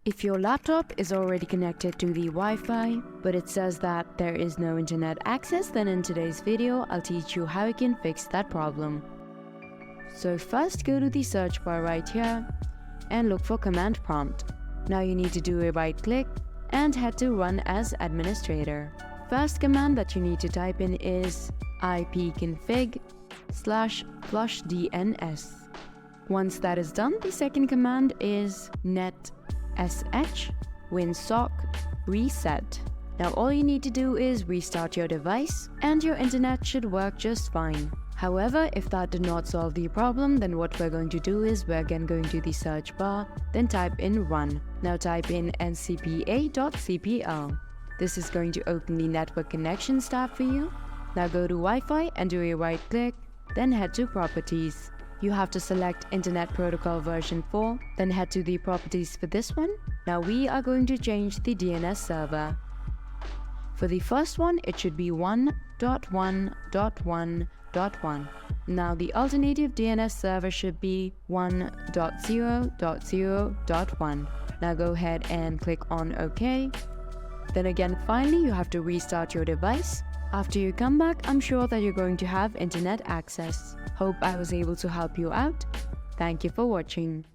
If your laptop is already connected to the Wi-Fi, but it says that there is no internet access, then in today's video, I'll teach you how you can fix that problem. So first go to the search bar right here and look for command prompt. Now you need to do a right click and head to run as administrator. First command that you need to type in is ipconfig/flushdns. Once that is done, the second command is netsh winsock reset. Now all you need to do is restart your device and your internet should work just fine. However, if that did not solve the problem, then what we're going to do is we're again going to the search bar, then type in run. Now type in ncpa.cpl. This is going to open the network connections tab for you. Now go to Wi-Fi and do a right click, then head to properties. You have to select Internet Protocol version 4, then head to the properties for this one. Now we are going to change the DNS server. For the first one, it should be 1.1.1.1. Now the alternative DNS server should be 1.0.0.1. Now go ahead and click on OK. Then again, finally, you have to restart your device. After you come back, I'm sure that you're going to have internet access. Hope I was able to help you out. Thank you for watching.